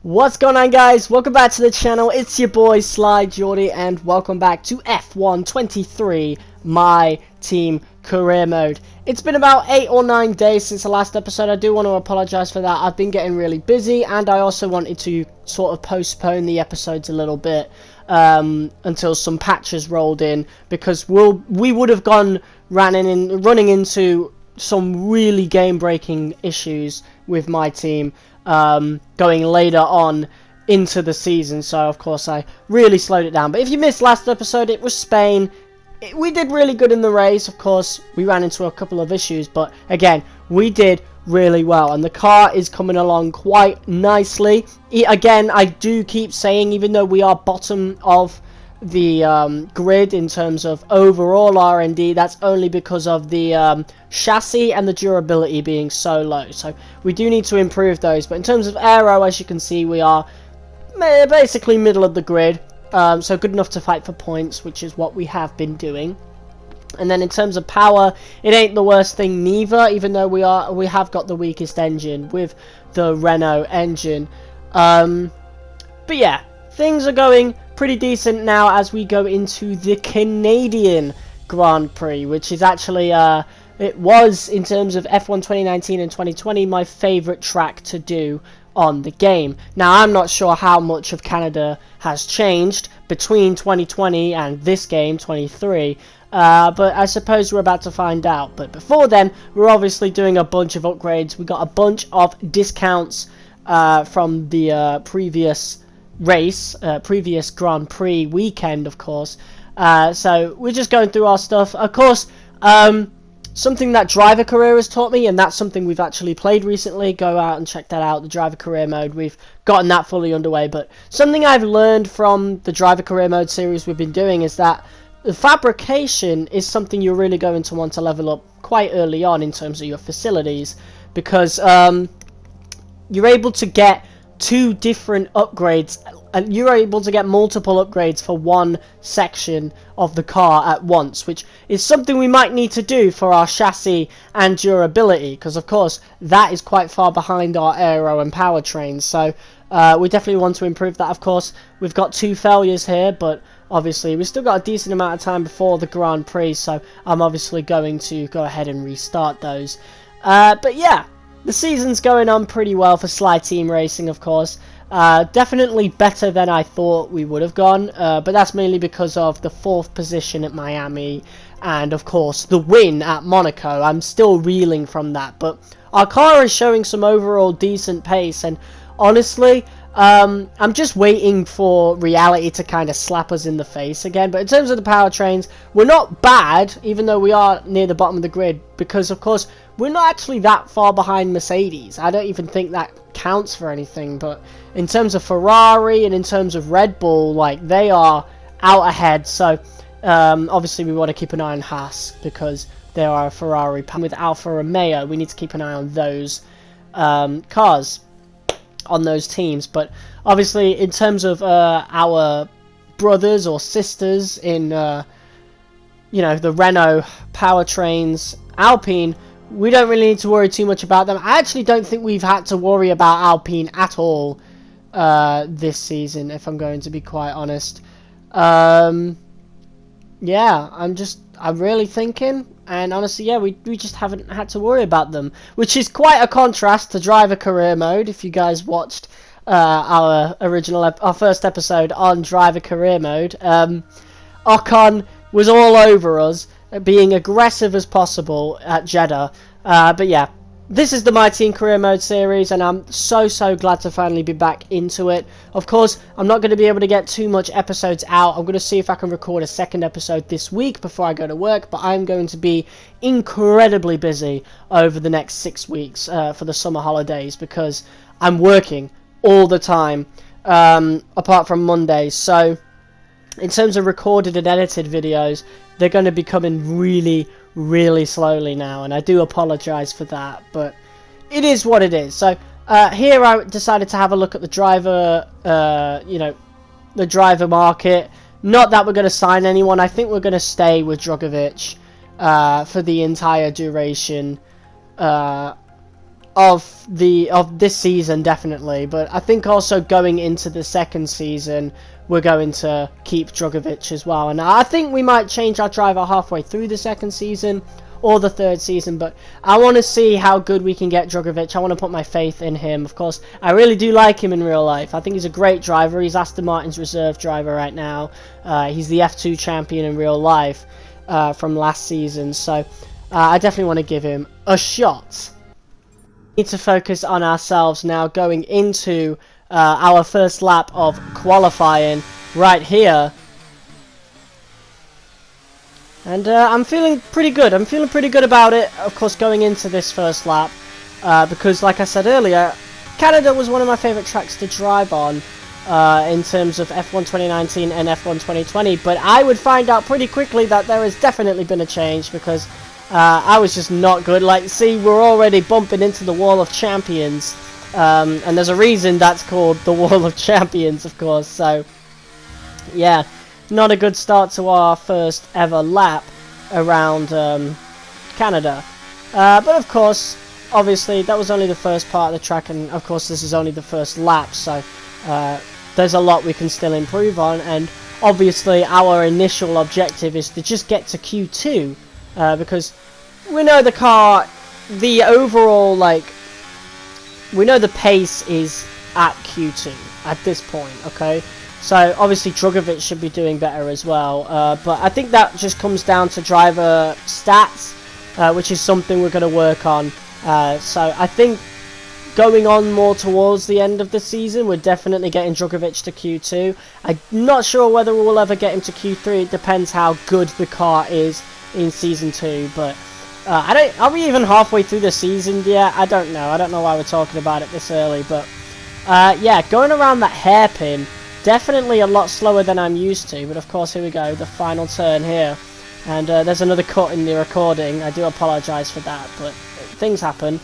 What's going on, guys? Welcome back to the channel. It's your boy Sly Jordy, and welcome back to F1 23 My Team Career Mode. It's been about 8 or 9 days since the last episode. I do want to apologize for that. I've been getting really busy, and I also wanted to sort of postpone the episodes a little bit until some patches rolled in, because we would have running into some really game-breaking issues with my team going later on into the season. So of course I really slowed it down. But if you missed last episode, it was Spain. We did really good in the race. Of course we ran into a couple of issues, but again, we did really well, and the car is coming along quite nicely. Again, I do keep saying, even though we are bottom of the grid in terms of overall R&D, that's only because of the chassis and the durability being so low. So we do need to improve those. But in terms of aero, as you can see, we are basically middle of the grid, so good enough to fight for points, which is what we have been doing. And then in terms of power, it ain't the worst thing neither, even though we have got the weakest engine with the Renault engine. But yeah, things are going pretty decent now as we go into the Canadian Grand Prix, which is actually it was, in terms of F1 2019 and 2020, my favourite track to do on the game. Now, I'm not sure how much of Canada has changed between 2020 and this game, 23, but I suppose we're about to find out. But before then, we're obviously doing a bunch of upgrades. We got a bunch of discounts from the previous race, previous Grand Prix weekend, of course. So we're just going through our stuff. Of course, something that Driver Career has taught me, and that's something we've actually played recently. Go out and check that out, the Driver Career mode. We've gotten that fully underway. But something I've learned from the Driver Career mode series we've been doing is that the fabrication is something you're really going to want to level up quite early on in terms of your facilities, because you're able to get 2 different upgrades, and you're able to get multiple upgrades for one section of the car at once, which is something we might need to do for our chassis and durability, because of course that is quite far behind our aero and powertrains. So we definitely want to improve that. Of course, we've got 2 failures here, but obviously we've still got a decent amount of time before the Grand Prix, so I'm obviously going to go ahead and restart those. But yeah, the season's going on pretty well for Sly Team Racing, of course. Definitely better than I thought we would have gone, but that's mainly because of the 4th position at Miami and, of course, the win at Monaco. I'm still reeling from that, but our car is showing some overall decent pace, and honestly, I'm just waiting for reality to kind of slap us in the face again. But in terms of the powertrains, we're not bad, even though we are near the bottom of the grid, because of course we're not actually that far behind Mercedes. I don't even think that counts for anything. But in terms of Ferrari and in terms of Red Bull, like, they are out ahead. So obviously we want to keep an eye on Haas, because they are a Ferrari. With Alfa Romeo, we need to keep an eye on those cars, on those teams. But obviously in terms of our brothers or sisters in you know, the Renault powertrains, Alpine, we don't really need to worry too much about them. I actually don't think we've had to worry about Alpine at all this season, if I'm going to be quite honest. Yeah, I'm really thinking, and honestly, yeah, we just haven't had to worry about them, which is quite a contrast to Driver Career mode. If you guys watched our first episode on Driver Career mode, Ocon was all over us, being aggressive as possible at Jeddah. But yeah, this is the My Team Career Mode series, and I'm so glad to finally be back into it. Of course, I'm not going to be able to get too much episodes out. I'm going to see if I can record a second episode this week before I go to work, but I'm going to be incredibly busy over the next 6 weeks for the summer holidays, because I'm working all the time, apart from Mondays. So in terms of recorded and edited videos, they're going to be coming really slowly now, and I do apologize for that, but it is what it is. So here I decided to have a look at the driver, you know, the driver market. Not that we're going to sign anyone. I think we're going to stay with Drogovic for the entire duration of this season, definitely, but I think also going into the second season we're going to keep Drugovich as well, and I think we might change our driver halfway through the second season or the third season, but I want to see how good we can get Drugovich. I want to put my faith in him. Of course, I really do like him in real life. I think he's a great driver. He's Aston Martin's reserve driver right now. He's the F2 champion in real life from last season, so I definitely want to give him a shot. We need to focus on ourselves now going into our first lap of qualifying right here. And I'm feeling pretty good. I'm feeling pretty good about it, of course, going into this first lap. Because, like I said earlier, Canada was one of my favourite tracks to drive on in terms of F1 2019 and F1 2020. But I would find out pretty quickly that there has definitely been a change, because I was just not good. Like, see, we're already bumping into the Wall of Champions. And there's a reason that's called the Wall of Champions, of course. So, yeah. Not a good start to our first ever lap around Canada. But of course, obviously, that was only the first part of the track, and of course this is only the first lap, so there's a lot we can still improve on, and obviously our initial objective is to just get to Q2, because we know the car, the overall, like, we know the pace is at Q2 at this point, okay? So, obviously, Drugovich should be doing better as well. But I think that just comes down to driver stats, which is something we're going to work on. So, I think going on more towards the end of the season, we're definitely getting Drugovich to Q2. I'm not sure whether we'll ever get him to Q3. It depends how good the car is in Season 2. But are we even halfway through the season yet? I don't know. I don't know why we're talking about it this early. But, yeah, going around that hairpin, definitely a lot slower than I'm used to, but of course, here we go, the final turn here. And there's another cut in the recording. I do apologise for that, but things happen.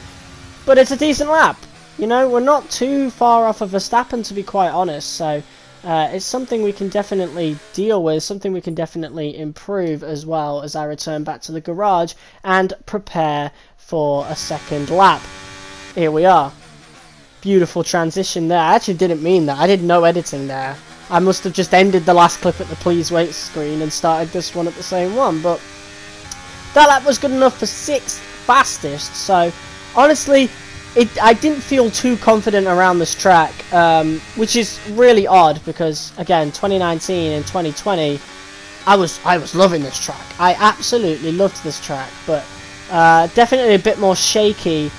But it's a decent lap. You know, we're not too far off of Verstappen, to be quite honest. So it's something we can definitely deal with, something we can definitely improve as well as I return back to the garage and prepare for a second lap. Here we are. Beautiful transition there. I actually didn't mean that. I did no editing there. I must have just ended the last clip at the please wait screen and started this one at the same one. But that lap was good enough for 6th fastest. So honestly, I didn't feel too confident around this track, which is really odd because again, 2019 and 2020, I was loving this track. I absolutely loved this track, but definitely a bit more shaky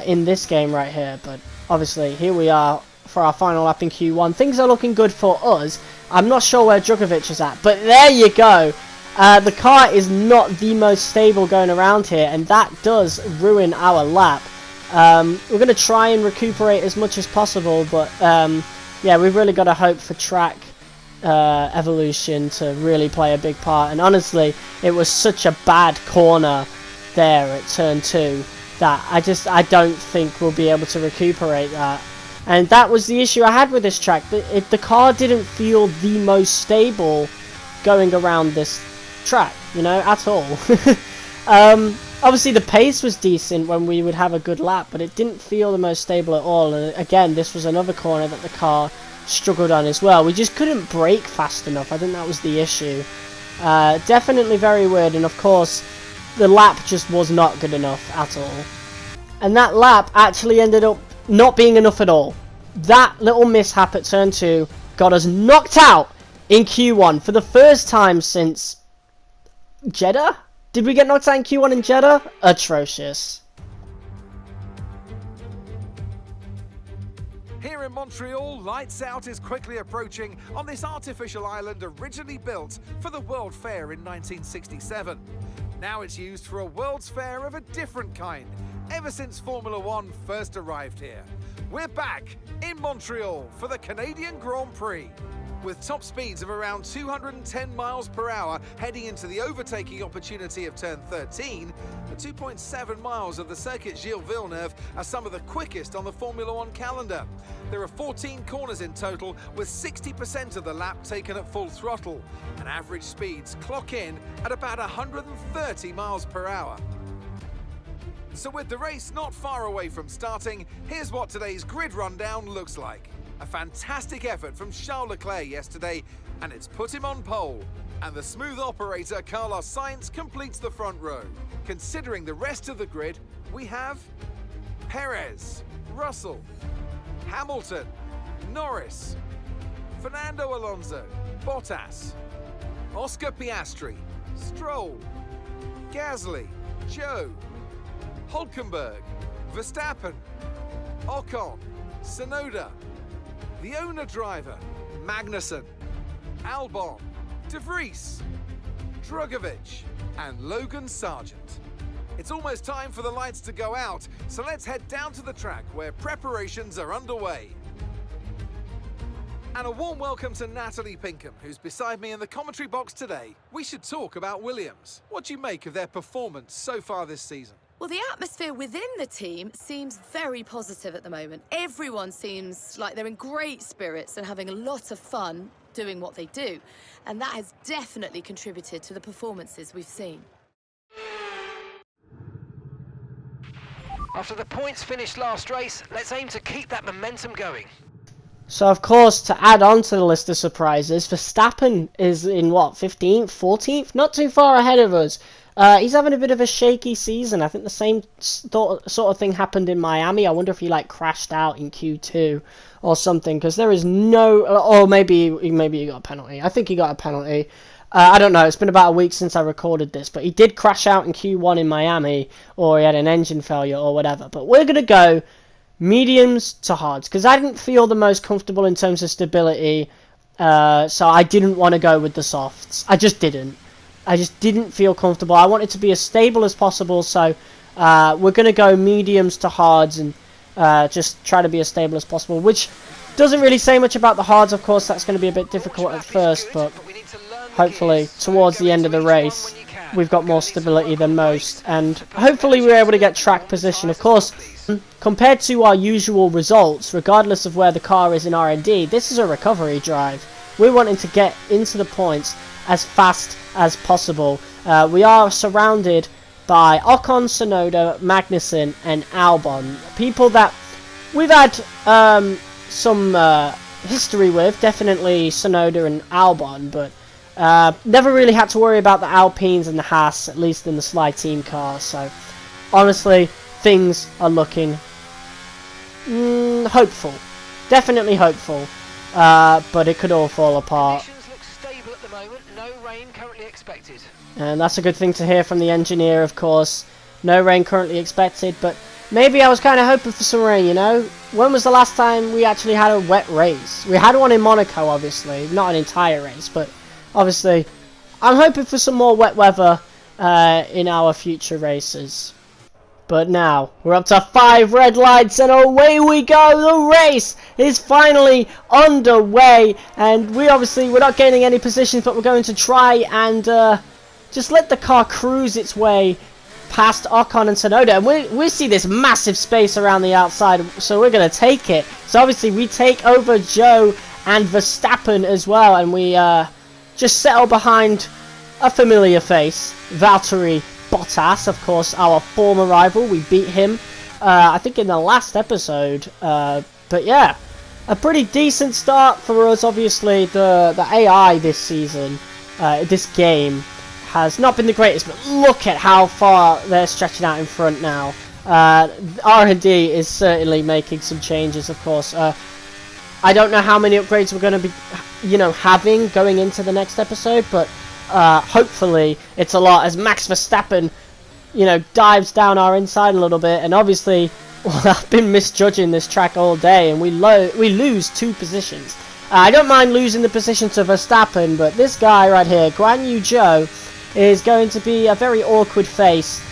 in this game right here. But obviously, here we are for our final lap in Q1. Things are looking good for us. I'm not sure where Drugovich is at, but there you go. The car is not the most stable going around here, and that does ruin our lap. We're going to try and recuperate as much as possible, but yeah, we've really got to hope for track evolution to really play a big part. And honestly, it was such a bad corner there at turn 2. That I don't think we'll be able to recuperate that, and that was the issue I had with this track. The car didn't feel the most stable going around this track, you know, at all. Obviously the pace was decent when we would have a good lap, but it didn't feel the most stable at all. And again, this was another corner that the car struggled on as well. We just couldn't brake fast enough. I think that was the issue. Definitely very weird, and of course the lap just was not good enough at all. And that lap actually ended up not being enough at all. That little mishap at turn 2 got us knocked out in Q1 for the first time since Jeddah? Did we get knocked out in Q1 in Jeddah? Atrocious. Here in Montreal, lights out is quickly approaching on this artificial island originally built for the World Fair in 1967. Now it's used for a World's Fair of a different kind, ever since Formula One first arrived here. We're back in Montreal for the Canadian Grand Prix. With top speeds of around 210 miles per hour heading into the overtaking opportunity of turn 13, the 2.7 miles of the circuit Gilles Villeneuve are some of the quickest on the Formula One calendar. There are 14 corners in total, with 60% of the lap taken at full throttle, and average speeds clock in at about 130 miles per hour. So with the race not far away from starting, here's what today's grid rundown looks like. A fantastic effort from Charles Leclerc yesterday, and it's put him on pole. And the smooth operator Carlos Sainz completes the front row. Considering the rest of the grid, we have Perez, Russell, Hamilton, Norris, Fernando Alonso, Bottas, Oscar Piastri, Stroll, Gasly, Zhou, Hülkenberg, Verstappen, Ocon, Tsunoda, the owner driver, Magnussen, Albon, De Vries, Drugovich, and Logan Sargent. It's almost time for the lights to go out, so let's head down to the track where preparations are underway. And a warm welcome to Natalie Pinkham, who's beside me in the commentary box today. We should talk about Williams. What do you make of their performance so far this season? Well, the atmosphere within the team seems very positive at the moment. Everyone seems like they're in great spirits and having a lot of fun doing what they do. And that has definitely contributed to the performances we've seen. After the points finished last race, let's aim to keep that momentum going. So, of course, to add on to the list of surprises, Verstappen is in, what, 15th, 14th? Not too far ahead of us. He's having a bit of a shaky season. I think the same sort of thing happened in Miami. I wonder if he, like, crashed out in Q2 or something, because there is no... Or maybe he got a penalty. I think he got a penalty. I don't know. It's been about a week since I recorded this, but he did crash out in Q1 in Miami, or he had an engine failure or whatever. But we're going to go mediums to hards, because I didn't feel the most comfortable in terms of stability, so I didn't want to go with the softs. I just didn't feel comfortable. I wanted to be as stable as possible, so we're going to go mediums to hards and just try to be as stable as possible, which doesn't really say much about the hards. Of course, that's going to be a bit difficult at first, but hopefully towards the end of the race we've got more stability than most, and hopefully we're able to get track position. Of course, compared to our usual results, regardless of where the car is in R&D, this is a recovery drive. We're wanting to get into the points as fast as possible. We are surrounded by Ocon, Tsunoda, Magnussen and Albon. People that we've had some history with, definitely Tsunoda and Albon, but never really had to worry about the Alpines and the Haas, at least in the MyTeam car. So honestly, things are looking hopeful. Definitely hopeful. But it could all fall apart. Conditions look stable at the moment. No rain currently expected. And that's a good thing to hear from the engineer, of course. No rain currently expected, but maybe I was kind of hoping for some rain, you know? When was the last time we actually had a wet race? We had one in Monaco, obviously. Not an entire race, but obviously I'm hoping for some more wet weather in our future races. But now, we're up to 5 red lights and away we go! The race is finally underway, and we're not gaining any positions, but we're going to try and just let the car cruise its way past Ocon and Tsunoda, and we see this massive space around the outside, so we're going to take it. So obviously we take over Zhou and Verstappen as well, and we just settle behind a familiar face, Valtteri Bottas, of course, our former rival. We beat him, I think, in the last episode. But yeah, a pretty decent start for us. Obviously, the AI this season, this game, has not been the greatest, but look at how far they're stretching out in front now. R&D is certainly making some changes, of course. I don't know how many upgrades we're going to be, having going into the next episode, but hopefully it's a lot, as Max Verstappen, dives down our inside a little bit. And obviously, I've been misjudging this track all day, and we lose 2 positions. I don't mind losing the position to Verstappen, but this guy right here, Guan Yu Zhou, is going to be a very awkward face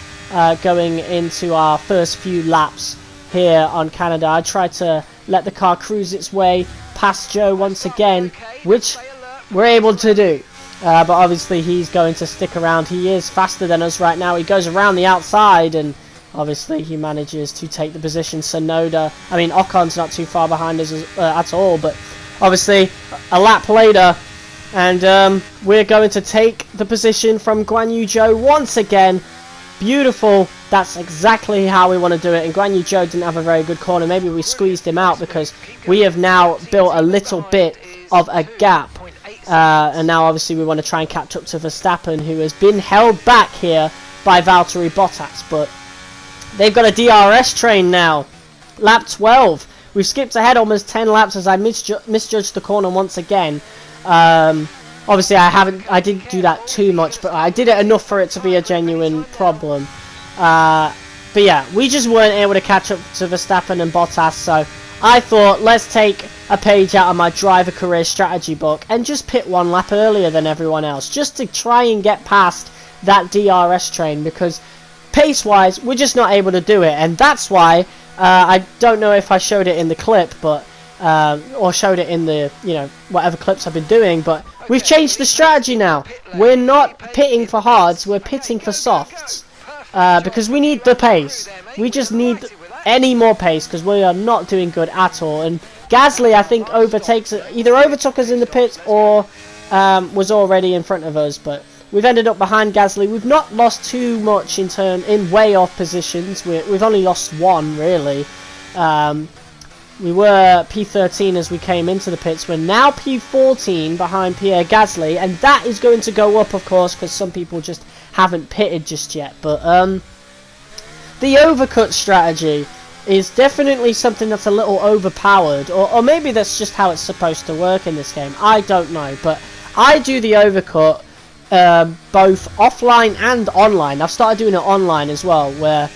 going into our first few laps here on Canada. I tried to let the car cruise its way past Zhou once again, which we're able to do. But obviously he's going to stick around. He is faster than us right now. He goes around the outside, and obviously he manages to take the position. Ocon's not too far behind us at all, but obviously a lap later, and we're going to take the position from Guan Yu Zhou once again. beautiful. That's exactly how we want to do it. And Guanyu Zhou didn't have a very good corner. Maybe we squeezed him out because we have now built a little bit of a gap. And now obviously we want to try and catch up to Verstappen, who has been held back here by Valtteri Bottas. But they've got a DRS train now. Lap 12. We've skipped ahead almost 10 laps as I misjudged the corner once again. Obviously I didn't do that too much, but I did it enough for it to be a genuine problem. But yeah, we just weren't able to catch up to Verstappen and Bottas, so I thought, let's take a page out of my driver career strategy book and just pit one lap earlier than everyone else, just to try and get past that DRS train, because pace-wise, we're just not able to do it, and that's why, I don't know if I showed it in the clip, but, or showed it in the, you know, whatever clips I've been doing, but we've changed the strategy now. We're not pitting for hards, we're pitting for softs, because we need the pace. We just need any more pace, because we are not doing good at all, and Gasly, I think, either overtook us in the pits, or was already in front of us, but we've ended up behind Gasly. We've not lost too much in way off positions. We've only lost one, really. We were P13 as we came into the pits. We're now P14 behind Pierre Gasly, and that is going to go up, of course, because some people just haven't pitted just yet. But the overcut strategy is definitely something that's a little overpowered, or maybe that's just how it's supposed to work in this game. I don't know, but I do the overcut both offline and online. I've started doing it online as well, where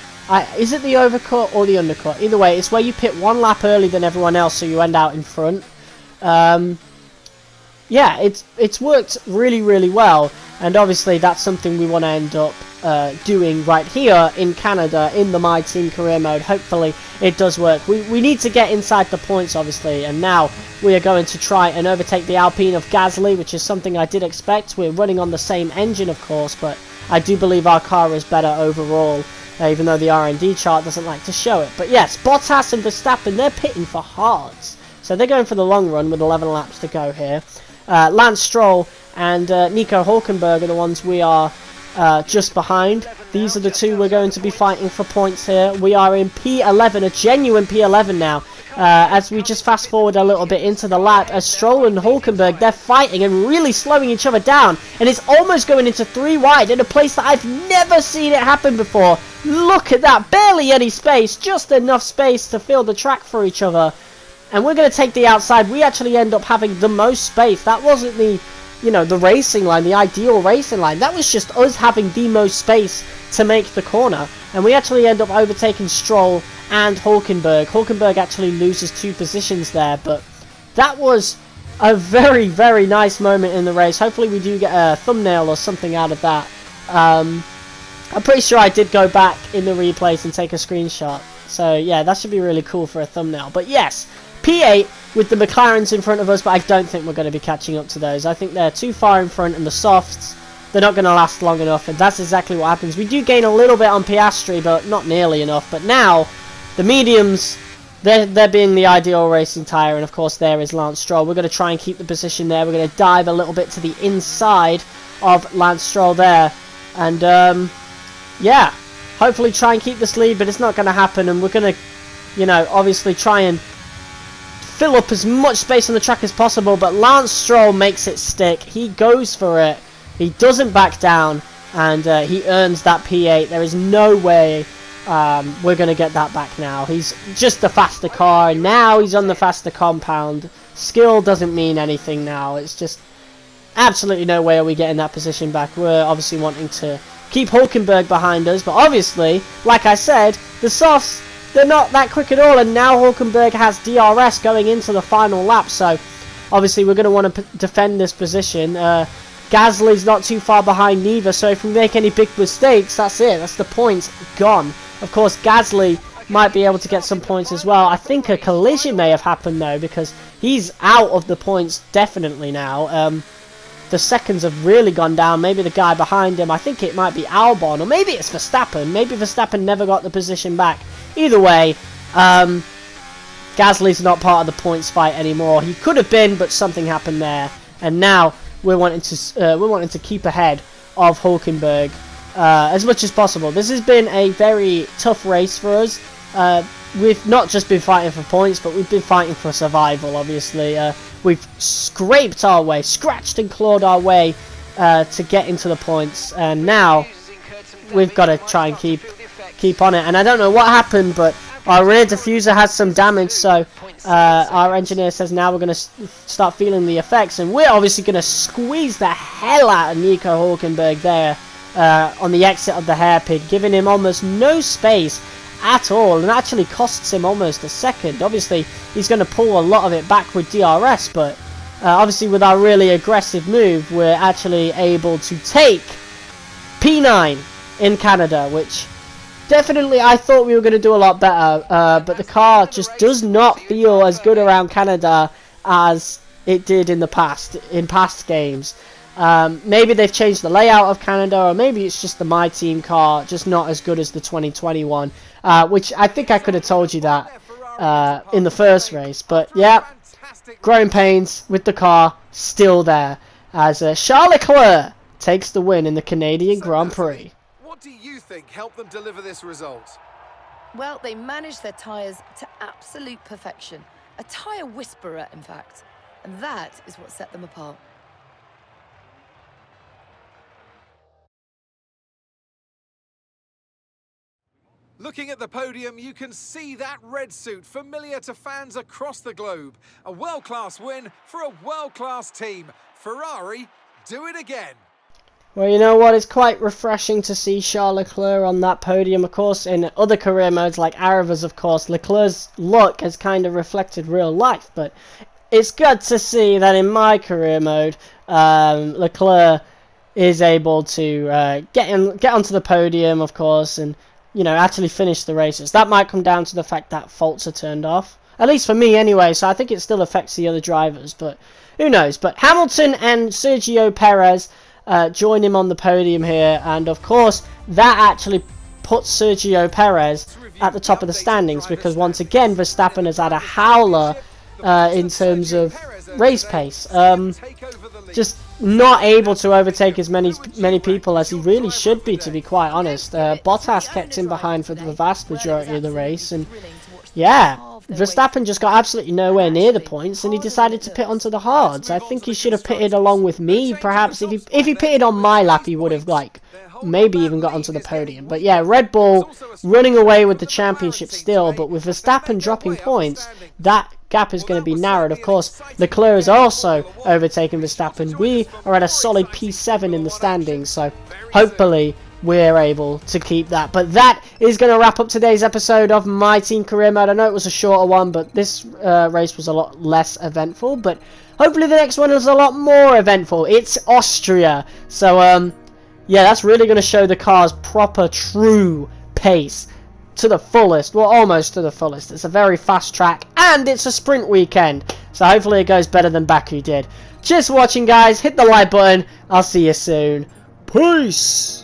is it the overcut or the undercut? Either way, it's where you pit one lap early than everyone else, so you end out in front. Yeah, it's worked really, really well, and obviously that's something we want to end up doing right here in Canada in the MyTeam career mode. Hopefully it does work. We need to get inside the points, obviously, and now we are going to try and overtake the Alpine of Gasly, which is something I did expect. We're running on the same engine, of course, but I do believe our car is better overall, even though the R&D chart doesn't like to show it. But yes, Bottas and Verstappen, they're pitting for hards, so they're going for the long run with 11 laps to go here. Lance Stroll and Nico Hülkenberg are the ones we are just behind. These are the two we're going to be fighting for points here. We are in P11, a genuine P11 now, as we just fast forward a little bit into the lap, as Stroll and Hülkenberg, they're fighting and really slowing each other down, and it's almost going into 3 wide in a place that I've never seen it happen before. Look at that, barely any space, just enough space to fill the track for each other, and we're going to take the outside. We actually end up having the most space. That wasn't the, you know, the racing line, the ideal racing line. That was just us having the most space to make the corner, and we actually end up overtaking Stroll and Hülkenberg. Hülkenberg actually loses 2 positions there, but that was a very, very nice moment in the race. Hopefully we do get a thumbnail or something out of that. I'm pretty sure I did go back in the replays and take a screenshot, so yeah, that should be really cool for a thumbnail. But yes, P8 with the McLarens in front of us, but I don't think we're going to be catching up to those. I think they're too far in front, and the softs, they're not going to last long enough, and that's exactly what happens. We do gain a little bit on Piastri, but not nearly enough. But now, the mediums, they're being the ideal racing tyre, and of course there is Lance Stroll. We're going to try and keep the position there. We're going to dive a little bit to the inside of Lance Stroll there, and yeah, hopefully try and keep this lead, but it's not going to happen, and we're going to, you know, obviously try and fill up as much space on the track as possible, but Lance Stroll makes it stick. He goes for it. He doesn't back down, and he earns that P8. There is no way we're going to get that back now. He's just the faster car, and now he's on the faster compound. Skill doesn't mean anything now. It's just absolutely no way are we getting that position back. We're obviously wanting to keep Hülkenberg behind us, but obviously, like I said, the softs, they're not that quick at all, and now Hülkenberg has DRS going into the final lap, so obviously we're going to want to defend this position. Gasly's not too far behind neither, so if we make any big mistakes, that's it, that's the points gone. Of course, Gasly might be able to get some points as well. I think a collision may have happened though, because he's out of the points definitely now. The seconds have really gone down. Maybe the guy behind him, I think it might be Albon, or maybe it's Verstappen. Maybe Verstappen never got the position back. Either way, Gasly's not part of the points fight anymore. He could have been, but something happened there, and now we're wanting to keep ahead of Hülkenberg. as much as possible. This has been a very tough race for us. We've not just been fighting for points, but we've been fighting for survival, obviously. We've scraped our way, scratched and clawed our way to get into the points, and now we've got to try and keep on it. And I don't know what happened, but our rear diffuser has some damage, so our engineer says now we're going to start feeling the effects, and we're obviously going to squeeze the hell out of Nico Hulkenberg there on the exit of the hairpin, giving him almost no space at all, and actually costs him almost a second. Obviously he's going to pull a lot of it back with DRS, but obviously with our really aggressive move we're actually able to take P9 in Canada, which definitely I thought we were going to do a lot better, but the car just does not feel as good around Canada as it did in past games. Maybe they've changed the layout of Canada, or maybe it's just the MyTeam car just not as good as the 2021, which I think I could have told you that in the first race. But yeah, growing pains with the car still there, as Charles Leclerc takes the win in the Canadian Grand Prix. What do you think helped them deliver this result? Well, they managed their tyres to absolute perfection. A tyre whisperer, in fact. And that is what set them apart. Looking at the podium, you can see that red suit familiar to fans across the globe. A world-class win for a world-class team. Ferrari, do it again. Well, you know what, it's quite refreshing to see Charles Leclerc on that podium. Of course, in other career modes like Arava's, of course, Leclerc's look has kind of reflected real life, but it's good to see that in my career mode, Leclerc is able to get onto the podium, of course, and actually finish the races. That might come down to the fact that faults are turned off, at least for me anyway, so I think it still affects the other drivers, but who knows. But Hamilton and Sergio Perez join him on the podium here, and of course that actually puts Sergio Perez at the top of the standings, because once again Verstappen has had a howler in terms of race pace. Just not able to overtake as many people as he really should be, to be quite honest. Bottas kept him behind for the vast majority of the race, and yeah, Verstappen just got absolutely nowhere near the points, and he decided to pit onto the hards. I think he should have pitted along with me. Perhaps if he pitted on my lap, he would have maybe even got onto the podium. But yeah, Red Bull running away with the championship still, but with Verstappen dropping points, that gap is going to be narrowed. Of course, Leclerc is also overtaken Verstappen. We are at a solid P7 in the standings, so hopefully we're able to keep that. But that is going to wrap up today's episode of My Team Career Mode. I know it was a shorter one, but this race was a lot less eventful, but hopefully the next one is a lot more eventful. It's Austria, so yeah, that's really going to show the car's proper, true pace to the fullest. Well, almost to the fullest. It's a very fast track, and it's a sprint weekend, so hopefully it goes better than Baku did. Cheers for watching, guys. Hit the like button. I'll see you soon. Peace!